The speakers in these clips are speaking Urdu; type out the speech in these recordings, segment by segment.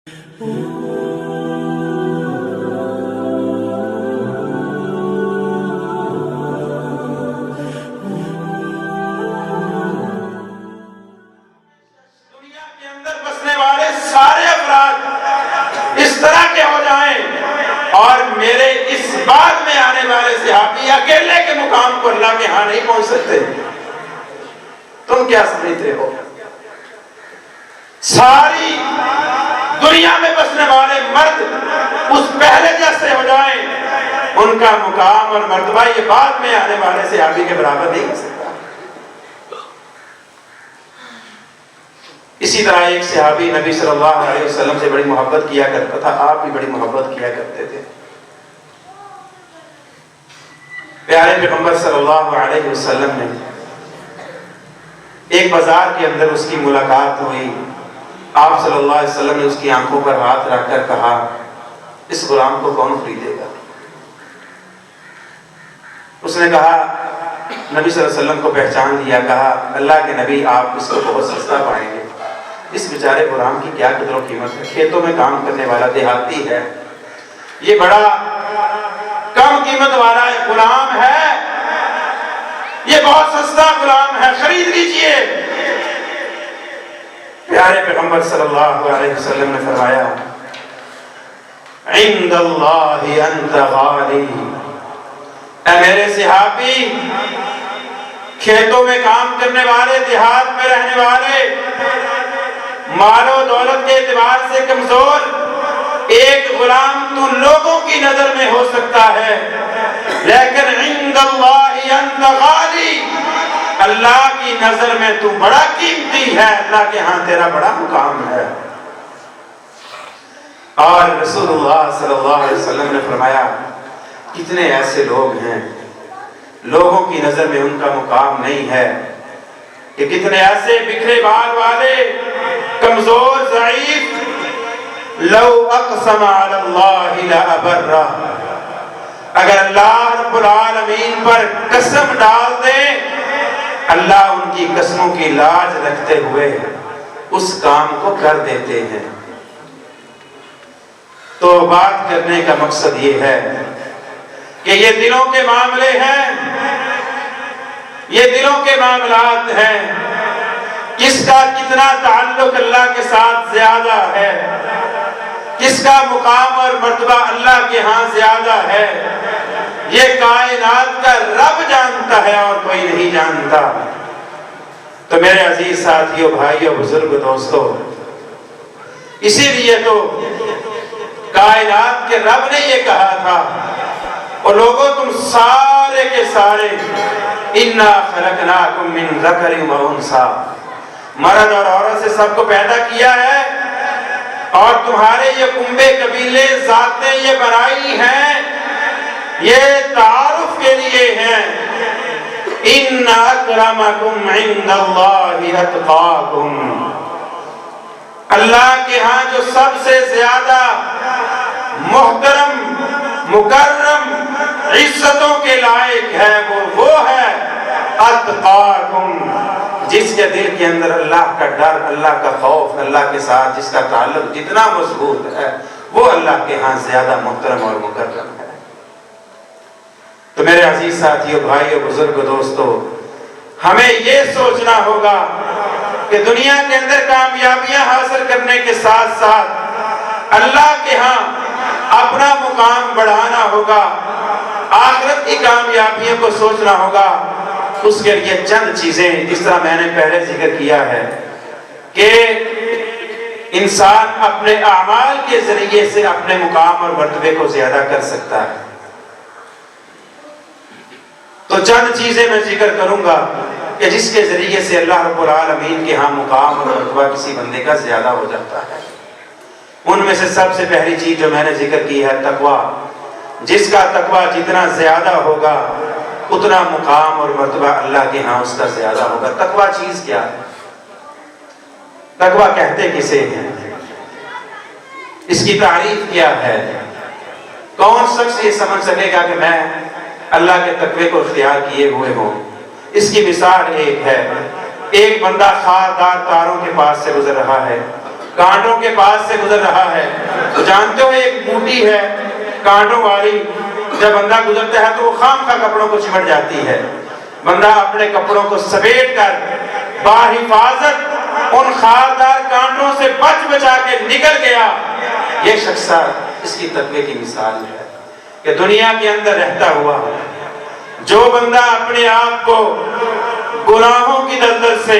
اور میرے اس بعد میں آنے والے صحابی اکیلے کے مقام کو اللہ کے ہاں نہیں پہنچ سکتے. تم کیا سمجھتے ہو؟ ساری دنیا میں بسنے والے مرد اس پہلے جیسے ہو جائیں، ان کا مقام اور مرتبہ یہ بعد میں آنے والے صحابی کے برابر نہیں ہو سکتا. اسی طرح ایک صحابی نبی صلی اللہ علیہ وسلم سے بڑی محبت کیا کرتا تھا، آپ بھی بڑی محبت کیا کرتے تھے. پیارے پیغمبر صلی اللہ علیہ وسلم نے ایک بازار کے اندر اس کی ملاقات ہوئی. آپ صلی اللہ علیہ وسلم نے اس کی آنکھوں پر ہاتھ رکھ کر کہا، اس غلام کو کون خریدے گا؟ اس نے کہا، نبی صلی اللہ علیہ وسلم کو پہچان لیا، کہا، اللہ کے نبی آپ اس کو بہت سستا پائیں گے. اس بیچارے غلام کی کیا قدر و قیمت ہے، کھیتوں میں کام کرنے والا دیہاتی ہے، یہ بڑا کم قیمت والا غلام ہے، یہ بہت سستا غلام ہے، خرید لیجئے. پیارے پیغمبر صلی اللہ علیہ وسلم نے فرمایا، عند اللہ انت غالی. اے میرے صحابی، کھیتوں میں کام کرنے والے، دیہات میں رہنے والے، مال و دولت کے اعتبار سے کمزور ایک غلام تو لوگوں کی نظر میں ہو سکتا ہے، لیکن عند اللہ انت غالی، اللہ کی نظر میں تو بڑا قیمتی ہے، اللہ کے ہاں تیرا بڑا مقام ہے. اور رسول اللہ صلی اللہ علیہ وسلم نے فرمایا، کتنے ایسے لوگ ہیں لوگوں کی نظر میں ان کا مقام نہیں ہے، کہ کتنے ایسے بکھرے بال والے، کمزور، ضعیف، لو اقسم علی اللہ لابرہ، اگر اللہ رب العالمین پر قسم ڈال دے، اللہ ان کی قسموں کی لاج رکھتے ہوئے اس کام کو کر دیتے ہیں. تو بات کرنے کا مقصد یہ ہے کہ یہ دلوں کے معاملے ہیں، یہ دلوں کے معاملات ہیں. کس کا کتنا تعلق اللہ کے ساتھ زیادہ ہے، کس کا مقام اور مرتبہ اللہ کے ہاں زیادہ ہے، یہ کائنات کا رب جانتا ہے اور کوئی نہیں جانتا. تو میرے عزیز ساتھیوں، بھائیوں، بزرگ، دوستو، اسی لیے تو کائنات کے رب نے یہ کہا تھا، اور لوگوں تم سارے کے سارے، اِنَّا خَلَقْنَاكُم مِّن ذَكَرٍ وَأُنثَىٰ، مرد اور عورت سے سب کو پیدا کیا ہے، اور تمہارے یہ کنبے قبیلے ذاتیں یہ بنائی ہیں، یہ تعارف کے لیے ہیں. اِنَّ أَكْرَمَكُمْ عِندَ اللَّهِ أَتْقَاكُمْ، اللہ کے ہاں جو سب سے زیادہ محترم، مکرم، عزتوں کے لائق ہے، وہ ہے اتقاکم، جس کے دل کے اندر اللہ کا ڈر، اللہ کا خوف، اللہ کے ساتھ جس کا تعلق جتنا مضبوط ہے، وہ اللہ کے ہاں زیادہ محترم اور مکرم ہے. تو میرے عزیز ساتھیوں، بھائیوں، بزرگ، دوستو، ہمیں یہ سوچنا ہوگا کہ دنیا کے اندر کامیابیاں حاصل کرنے کے ساتھ ساتھ اللہ کے ہاں اپنا مقام بڑھانا ہوگا، آخرت کی کامیابیوں کو سوچنا ہوگا. اس کے لیے چند چیزیں، جس طرح میں نے پہلے ذکر کیا ہے کہ انسان اپنے اعمال کے ذریعے سے اپنے مقام اور مرتبے کو زیادہ کر سکتا ہے. تو چند چیزیں میں ذکر کروں گا کہ جس کے ذریعے سے اللہ رب العالمین کے ہاں مقام اور مرتبہ کسی بندے کا زیادہ ہو جاتا ہے. ان میں سے سب سے پہلی چیز جو میں نے ذکر کی ہے تقویٰ. جس کا تقویٰ جتنا زیادہ ہوگا اتنا مقام اور مرتبہ اللہ کے ہاں اس کا زیادہ ہوگا. تقویٰ چیز کیا ہے؟ تقویٰ کہتے کسے ہیں؟ اس کی تعریف کیا ہے؟ کون شخص یہ سمجھ سکے گا کہ میں اللہ کے تقوی کو اختیار کیے ہوئے ہوں؟ اس کی مثال ایک ہے، ایک بندہ خاردار تاروں کے پاس سے گزر رہا ہے، کانٹوں کے پاس سے گزر رہا ہے. تو جانتے ہو ایک موٹی ہے کانٹوں والی، جب بندہ گزرتا ہے تو وہ خام خواہ کپڑوں کو چمٹ جاتی ہے. بندہ اپنے کپڑوں کو سمیٹ کر بحفاظت ان خاردار کانٹوں سے بچ بچا کے نکل گیا. یہ شخص اس کی تقوی کی مثال ہے کہ دنیا کے اندر رہتا ہوا جو بندہ اپنے آپ کو گناہوں کی دلدل سے،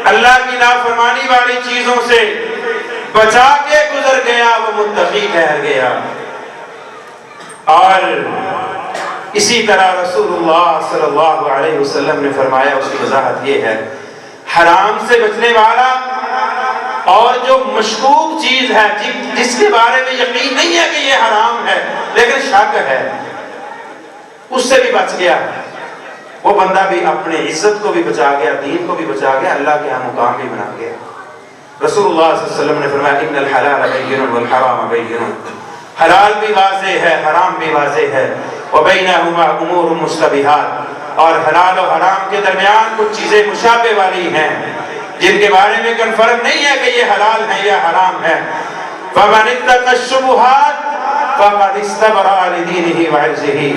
اللہ کی نافرمانی والی چیزوں سے بچا کے گزر گیا، وہ متقی ٹھہر گیا. اور اسی طرح رسول اللہ صلی اللہ علیہ وسلم نے فرمایا، اس کی وضاحت یہ ہے، حرام سے بچنے والا اور جو مشکوک چیز ہے جس کے بارے میں یقین نہیں ہے کہ یہ حرام ہے لیکن شک ہے، اس سے بھی بچ گیا، وہ بندہ بھی اپنے عزت کو بھی بچا گیا، دین کو بھی بچا گیا، اللہ کے ہاں مقام بھی بنا گیا. رسول اللہ صلی اللہ علیہ وسلم نے فرمایا ان الحلال بین والحرام بین، حلال بھی واضح ہے، حرام بھی واضح ہے، وبینہما امور مشتبہات، اور حلال و حرام کے درمیان کچھ چیزیں مشابہ والی ہیں جن کے بارے میں کنفرم نہیں ہے کہ یہ حلال ہے یا حرام ہے. فمن اتقى الشبہات فقد استبرأ لدینہ وعرضہ،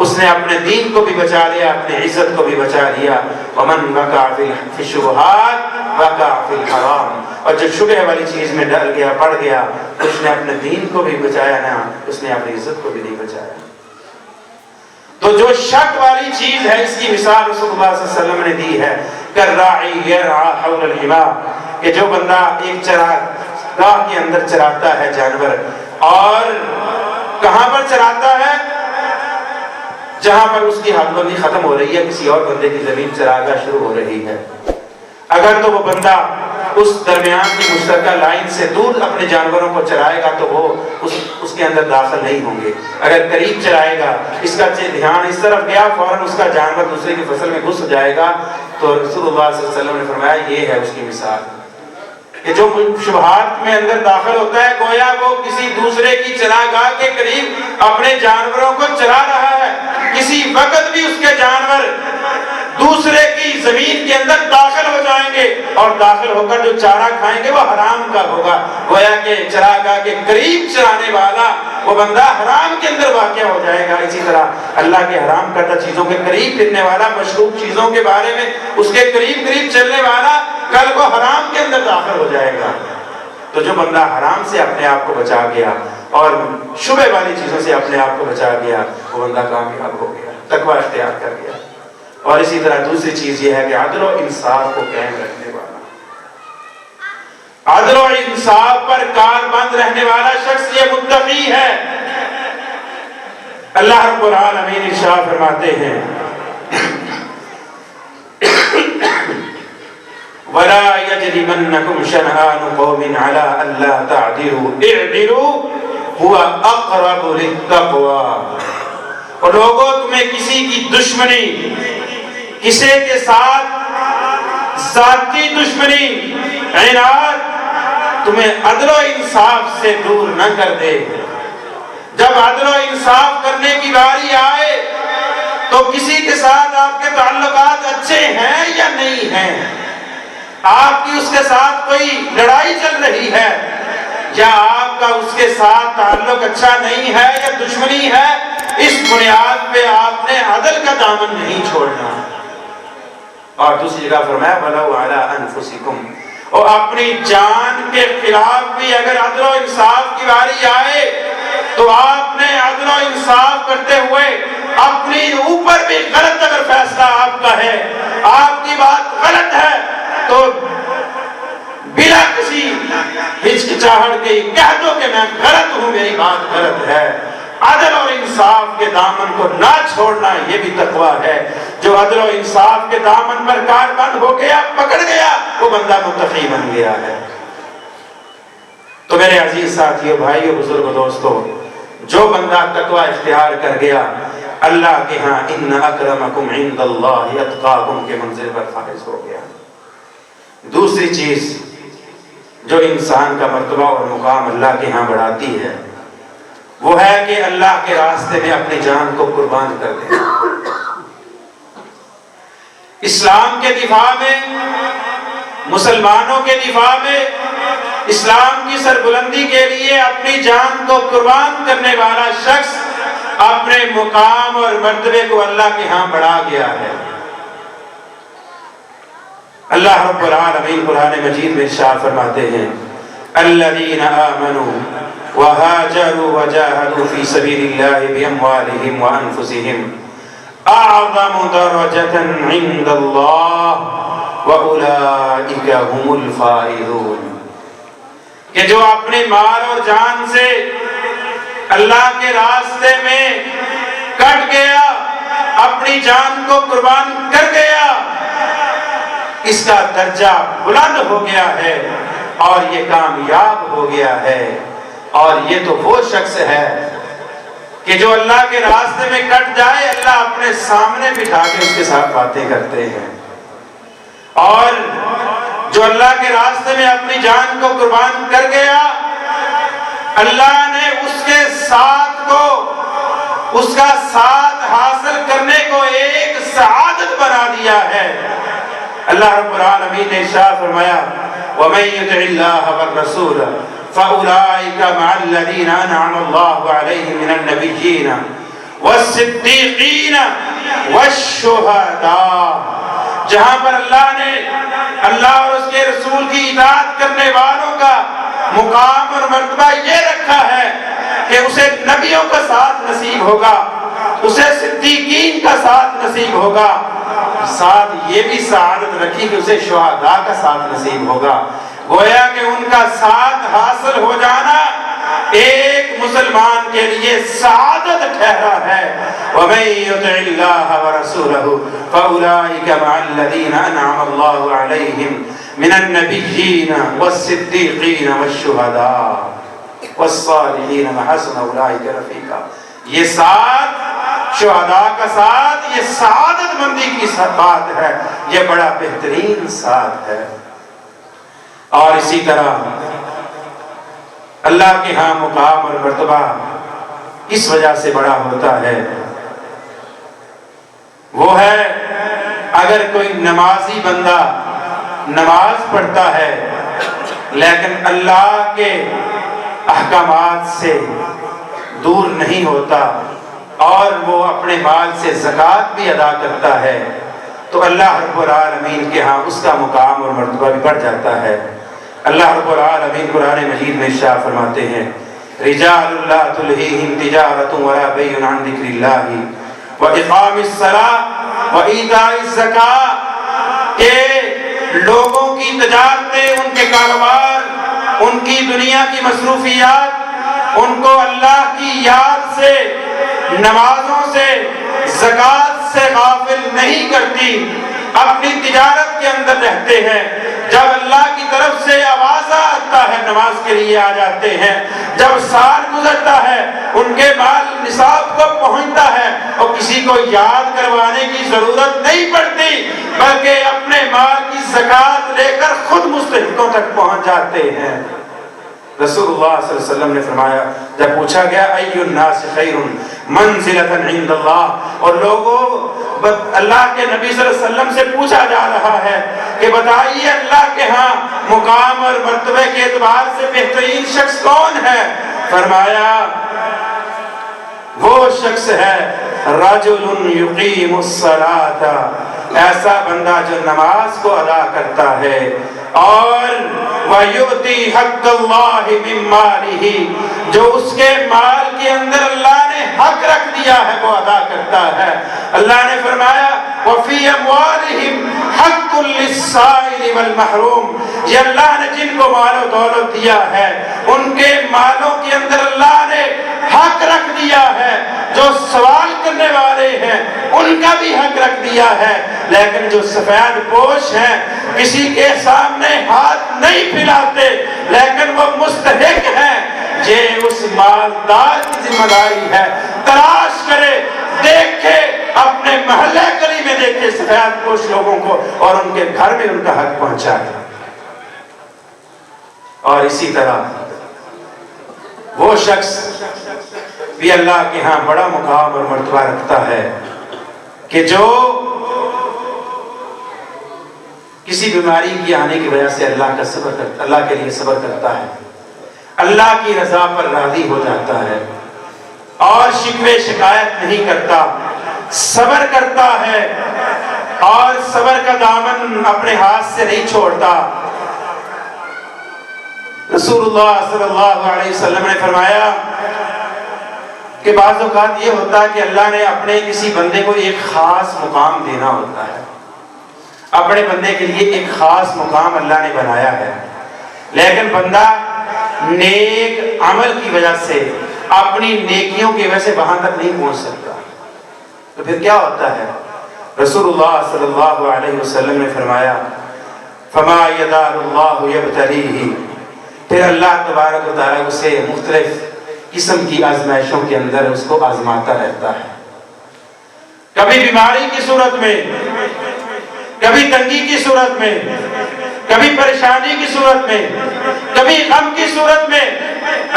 اس نے اپنے دین کو بھی بچا لیا، اپنی عزت کو بھی بچا لیا. ومن وقع فی الشبہات وقع فی الحرام، اور جو شبہ والی چیز میں ڈل گیا، پڑ گیا، اس نے اپنے دین کو بھی بچایا نہ، اس نے اپنی عزت کو بھی نہیں بچایا. تو جو شک والی چیز ہے اس کی مثال رسول اللہ صلی اللہ علیہ وسلم نے دی ہے، کالراعی یرعی حول الحمى، کہ جو بندہ ایک چراگاہ کے اندر چراتا ہے جانور، اور کہاں پر چراتا ہے؟ جہاں پر اس کی حد بندی ختم ہو رہی ہے، کسی اور بندے کی زمین چراگاہ شروع ہو رہی ہے. اگر تو وہ بندہ اس درمیان کی مشترکہ لائن سے دور اپنے جانوروں کو چرائے گا تو وہ اس کے اندر داخل نہیں ہوں گے. اگر قریب چرائے گا، اس کا دھیان اس طرف گیا، فوراً اس کا جانور دوسرے کی فصل میں گھس جائے گا. تو رسول اللہ صلی اللہ علیہ وسلم نے فرمایا یہ ہے اس کی مثال، کہ جو شبہات میں اندر داخل ہوتا ہے گویا وہ کسی دوسرے کی چراگاہ کے قریب اپنے جانوروں کو چرا رہا ہے، کسی وقت بھی اس کے جانور دوسرے کی زمین کے اندر داخل ہو جائیں گے، اور داخل ہو کر جو چارہ کھائیں گے وہ حرام کا ہوگا. گویا کہ چراگاہ کے قریب چرانے والا وہ بندہ حرام کے اندر واقع ہو جائے گا. اسی طرح اللہ کے حرام کردہ چیزوں کے قریب پھرنے والا، مشکوک چیزوں کے بارے میں اس کے قریب قریب چلنے والا کل کو حرام کے اندر داخل ہو جائے گا. تو جو بندہ حرام سے اپنے آپ کو بچا گیا اور شبہ والی چیزوں سے اپنے آپ کو بچا گیا، وہ بندہ کامیاب ہو گیا، تقویٰ اختیار کر گیا. اور اسی طرح دوسری چیز یہ ہے کہ عدل و انصاف کو قائم رکھنے والا، عدل و انصاف پر کاربند رہنے والا شخص یہ متقی ہے. اللہ رب العالمین ارشاد فرماتے ہیں وَلَا يَجْرِمَنَّكُمْ شَنَآنُ قَوْمٍ عَلَىٰ أَلَّا تَعْدِلُوا اعْدِلُوا هُوَ أَقْرَبُ لِلتَّقْوَىٰ. اور لوگوں تمہیں کسی کی دشمنی، کسی کے ساتھ ذاتی دشمنی، عناد تمہیں عدل و انصاف سے دور نہ کر دے. جب عدل و انصاف کرنے کی باری آئے تو کسی کے ساتھ آپ کے تعلقات اچھے ہیں یا نہیں ہیں، آپ کی اس کے ساتھ کوئی لڑائی چل رہی ہے یا آپ کا اس کے ساتھ تعلق اچھا نہیں ہے یا دشمنی ہے، اس بنیاد پہ آپ نے عدل کا دامن نہیں چھوڑنا. اور دوسری جگہ فرمایا وَلَوْ عَلَىٰ أَنفُسِكُمْ، اور اپنی جان کے خلاف بھی اگر عدل و انصاف کی باری آئے تو آپ نے عدل و انصاف کرتے ہوئے اپنی اوپر بھی غلط اگر فیصلہ آپ کا ہے، آپ کی بات غلط ہے تو بلا کسی ہچکچاہٹ کے کہہ دو کہ میں غلط ہوں، میری بات غلط ہے. عدل اور انصاف کے دامن کو نہ چھوڑنا یہ بھی تقویٰ ہے. جو عدل و انصاف کے دامن پر کاربند ہو گیا، پکڑ گیا، وہ بندہ متقی بن گیا ہے. تو میرے عزیز ساتھیو، بھائیو، بزرگ دوستو، جو بندہ تقویٰ اختیار کر گیا، اللہ کے ہاں ان اکرمکم عند اللہ اتقاکم کے منزل پر فائز ہو گیا. دوسری چیز جو انسان کا مرتبہ اور مقام اللہ کے ہاں بڑھاتی ہے وہ ہے کہ اللہ کے راستے میں اپنی جان کو قربان کر دے. اسلام کے دفاع میں، مسلمانوں کے دفاع میں اسلام کی سربلندی کے لیے اپنی جان کو قربان کرنے والا شخص اپنے مقام اور مرتبے کو اللہ کے ہاں بڑھا گیا ہے۔ اللہ رب العالمین قرآن مجید میں ارشاد فرماتے ہیں الذین آمنوا وہاجروا وجاہدوا فی سبیل اللہ باموالہم وانفسہم اعظم درجۃ عند اللہ واولئک هم الفائزون، کہ جو اپنے مال اور جان سے اللہ کے راستے میں کٹ گیا، اپنی جان کو قربان کر گیا، اس کا درجہ بلند ہو گیا ہے اور یہ کامیاب ہو گیا ہے۔ اور یہ تو وہ شخص ہے کہ جو اللہ کے راستے میں کٹ جائے، اللہ اپنے سامنے بٹھا کے اس کے ساتھ باتیں کرتے ہیں، اور جو اللہ کے راستے میں اپنی جان کو قربان کر گیا، اللہ نے اس کے ساتھ کو، اس کا ساتھ حاصل کرنے کو ایک سعادت بنا دیا ہے۔ اللہ رب العالمین نے ارشاد فرمایا وَمَن يُطِعِ اللَّهَ وَالرَّسُولَ فَأُولَٰئِكَ مَعَ الَّذِينَ أَنْعَمَ اللَّهُ عَلَيْهِم مِّنَ النَّبِيِّينَ وَالصِّدِّيقِينَ وَالشُّهَدَاءِ، جہاں پر اللہ نے اللہ اور اس کے رسول کی اطاعت کرنے والوں کا مقام اور مرتبہ یہ رکھا ہے کہ اسے نبیوں کا ساتھ نصیب ہوگا، اسے صدیقین کا ساتھ نصیب ہوگا، ساتھ یہ بھی سعادت رکھی کہ اسے شہداء کا ساتھ نصیب ہوگا۔ گویا کہ ان کا ساتھ حاصل ہو جانا ایک مسلمان کے لیے سعادت ٹھہرا ہے۔ وَمَن يُطِعِ اللَّهَ وَرَسُولَهُ فَأُولَٰئِكَ مَعَ الَّذِينَ أَنْعَمَ اللَّهُ عَلَيْهِم مِّنَ النَّبِيِّينَ وَالصِّدِّيقِينَ وَالشُّهَدَاءِ وَالصَّالِحِينَ وَحَسُنَ أُولَٰئِكَ رَفِیقًا، یہ ساتھ شہداء کا ساتھ، یہ سعادت مندی کی بات ہے، یہ بڑا بہترین ساتھ ہے۔ اور اسی طرح اللہ کے ہاں مقام اور مرتبہ اس وجہ سے بڑا ہوتا ہے، وہ ہے اگر کوئی نمازی بندہ نماز پڑھتا ہے لیکن اللہ کے احکامات سے دور نہیں ہوتا اور وہ اپنے مال سے زکوٰۃ بھی ادا کرتا ہے، تو اللہ رب العالمین کے ہاں اس کا مقام اور مرتبہ بھی بڑھ جاتا ہے۔ اللہ رب العالمین قرآن مجید میں ارشاد فرماتے ہیں رجال لا تلہیہم تجارۃ ولا بیع عن ذکر اللہ واقام الصلاۃ وایتاء الزکاۃ، کہ لوگوں کی تجارتیں، ان کے کاروبار، ان کی دنیا کی مصروفیات ان کو اللہ کی یاد سے، نمازوں سے، زکوٰۃ سے غافل نہیں کرتی، اپنی تجارت کے اندر رہتے ہیں، جب اللہ کی طرف سے آواز آتا ہے نماز کے لیے آ جاتے ہیں، جب سال گزرتا ہے ان کے مال نصاب کو پہنچتا ہے اور کسی کو یاد کروانے کی ضرورت نہیں پڑتی، بلکہ اپنے مال کی زکوٰۃ لے کر خود مستحقوں تک پہنچ جاتے ہیں۔ رسول اللہ صلی اللہ علیہ وسلم نے فرمایا، جب پوچھا گیا ای الناس خیر منزلۃ عند اللہ، اور لوگوں اللہ کے نبی صلی اللہ علیہ وسلم سے پوچھا جا رہا ہے کہ بتائیے اللہ کے ہاں مقام اور مرتبے کے اعتبار سے بہترین شخص کون ہے؟ فرمایا وہ شخص ہے رجل یقیم الصلاۃ، ایسا بندہ جو نماز کو ادا کرتا ہے، اور وَيُؤْتِي حَقَّ اللَّهِ مِن مَالِهِ، جو اس کے مال کے اندر اللہ نے حق رکھ دیا ہے وہ ادا کرتا ہے۔ اللہ نے فرمایا وَفِي أَمْوَالِهِمْ حَقٌّ لِلسَّائِلِ وَالْمَحْرُومِ، یہ اللہ نے جن کو مال و دولت دیا ہے ان کے مالوں کے اندر اللہ نے حق رکھ دیا ہے، جو سوال کرنے والے ہیں ان کا بھی حق رکھ دیا ہے، لیکن جو سفید پوش ہیں کسی کے سامنے ہاتھ نہیں پھیلاتے لیکن وہ مستحق ہیں، یہ اس مالدار کی ذمہ داری ہے، تلاش کرے، دیکھے، اپنے محلے گلی میں دیکھے سفید پوش لوگوں کو اور ان کے گھر میں ان کا حق پہنچائے۔ اور اسی طرح وہ شخص بھی اللہ کے ہاں بڑا مقام اور مرتبہ رکھتا ہے کہ جو کسی بیماری کی آنے کی وجہ سے اللہ کے لیے صبر کرتا ہے، اللہ کی رضا پر راضی ہو جاتا ہے اور شکوے شکایت نہیں کرتا، صبر کرتا ہے اور صبر کا دامن اپنے ہاتھ سے نہیں چھوڑتا۔ رسول اللہ صلی اللہ علیہ وسلم نے فرمایا کہ بعض اوقات یہ ہوتا ہے کہ اللہ نے اپنے کسی بندے کو ایک خاص مقام دینا ہوتا ہے، اپنے بندے کے لیے ایک خاص مقام اللہ نے بنایا ہے، لیکن بندہ نیک عمل کی وجہ سے، اپنی نیکیوں کی وجہ سے وہاں تک نہیں پہنچ سکتا۔ تو پھر کیا ہوتا ہے؟ رسول اللہ صلی اللہ علیہ وسلم نے فرمایا فما یدار اللہ یبتلیہ، پھر اللہ تبارک و تعالیٰ اسے مختلف قسم کی آزمائشوں کے اندر اس کو آزماتا رہتا ہے، کبھی بیماری کی صورت میں، کبھی تنگی کی صورت میں، کبھی پریشانی کی صورت میں، کبھی غم کی صورت میں۔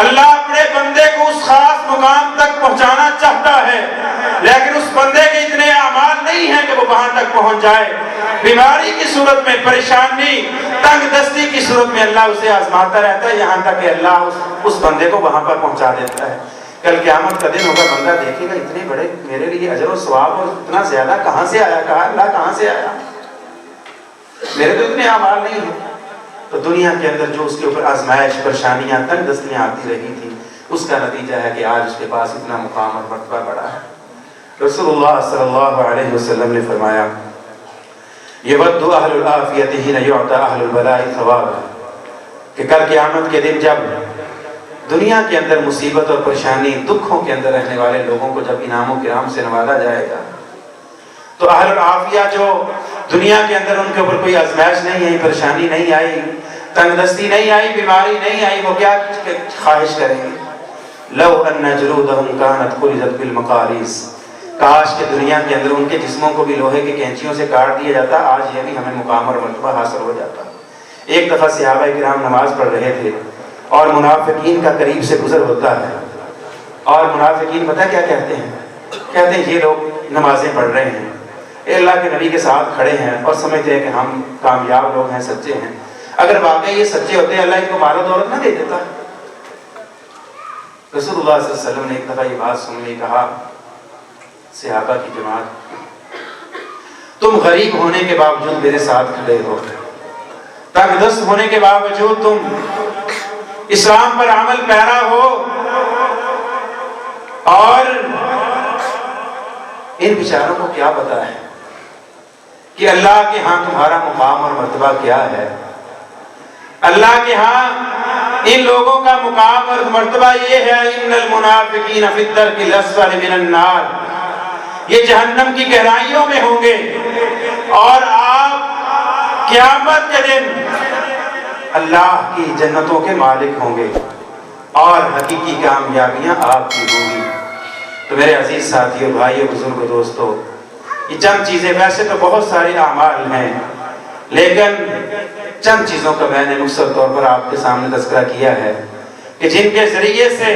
اللہ اپنے بندے کو اس خاص مقام تک پہنچانا چاہتا ہے، لیکن اس بندے کے اتنے اعمال نہیں ہیں کہ وہ وہاں تک پہنچ جائے۔ بیماری کی صورت میں، پریشانی، تنگ دستی کی صورت میں اللہ اسے آزماتا رہتا ہے، یہاں تک کہ اللہ اس بندے کو وہاں پر پہنچا دیتا ہے۔ کل قیامت کا دن ہوگا، بندہ دیکھے گا اتنے بڑے میرے لیے اجر و ثواب اور اتنا زیادہ کہاں سے آیا، کہا اللہ کہاں سے آیا، میرے تو اتنے اعمال نہیں ہیں۔ تو دنیا کے اندر جو اس کے اوپر آزمائش، پریشانیاں، تنگ دستیاں آتی رہی تھی، اس کا نتیجہ ہے کہ آج اس کے پاس اتنا مقام اور مرتبہ بڑا ہے۔ رسول اللہ صلی اللہ علیہ وسلم نے فرمایا یود اہل العافیۃ حین یعطی اہل البلاء ثوابا، کہ کل قیامت کے دن جب دنیا کے اندر مصیبت اور پریشانی، دکھوں کے اندر رہنے والے لوگوں کو جب انعام و کرام سے نوازا جائے گا، تو اہل العافیہ جو دنیا کے اندر ان کے اوپر کوئی آزمائش نہیں آئی، پریشانی نہیں آئی، تنگ دستی نہیں آئی، بیماری نہیں آئی، وہ کیا خواہش کریں گے؟ لو ان جلودہم کانت قرضت بالمقاریض، کاش کہ دنیا کے اندر ان کے جسموں کو بھی لوہے کی کینچیوں سے کاٹ دیا جاتا، آج یہ بھی ہمیں مقام اور مرتبہ حاصل ہو جاتا۔ ایک دفعہ صحابہ کرام نماز پڑھ رہے تھے اور منافقین کا قریب سے گزر ہوتا ہے، اور منافقین پتہ کیا کہتے ہیں؟ کہتے ہیں یہ لوگ نمازیں پڑھ رہے ہیں، اللہ کے نبی کے ساتھ کھڑے ہیں اور سمجھتے ہیں کہ ہم کامیاب لوگ ہیں، سچے ہیں، اگر واقعی یہ سچے ہوتے ہیں اللہ ان کو مال و دولت نہ دے دیتا۔ رسول اللہ صلی اللہ علیہ وسلم نے ایک دفعہ یہ بات سن لی، کہا صحابہ کی جماعت، تم غریب ہونے کے باوجود میرے ساتھ کھڑے ہو، تنگ دست ہونے کے باوجود تم اسلام پر عمل پیرا ہو، اور ان بیچاروں کو کیا پتا ہے کہ اللہ کے ہاں تمہارا مقام اور مرتبہ کیا ہے؟ اللہ کے ہاں ان لوگوں کا مقام اور مرتبہ یہ ہے ان المنافقین فی الدرک الاسفل من النار، یہ جہنم کی گہرائیوں میں ہوں گے، اور آپ قیامت کے دن اللہ کی جنتوں کے مالک ہوں گے اور حقیقی کامیابیاں آپ کی ہوں گی۔ تو میرے عزیز ساتھیوں، بھائیوں، بزرگوں، دوستوں، یہ چند چیزیں، ویسے تو بہت سارے اعمال ہیں، لیکن چند چیزوں کا میں نے مختصر طور پر آپ کے سامنے تذکرہ کیا ہے کہ جن کے ذریعے سے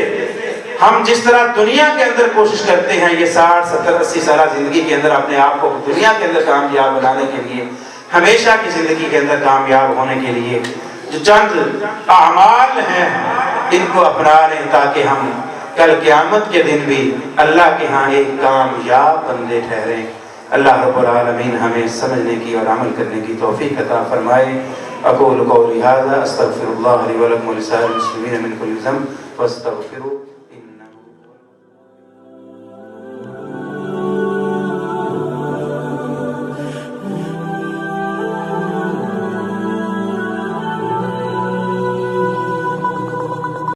ہم جس طرح دنیا کے اندر کوشش کرتے ہیں یہ 60 70 80 سالہ زندگی کے اندر اپنے آپ کو دنیا کے اندر کامیاب بنانے کے لیے، ہمیشہ کی زندگی کے اندر کامیاب ہونے کے لیے جو چند اعمال ہیں ان کو اپنا لیں، تاکہ ہم کل قیامت کے دن بھی اللہ کے ہاں ایک کامیاب بندے ٹھہریں۔ اللہ رب العالمین ہمیں سمجھنے کی اور عمل کرنے کی توفیق عطا فرمائے۔ اقول قولی ھذا استغفر اللہ لی ولکم ولسائر المسلمین من کل ذنب فاستغفروہ۔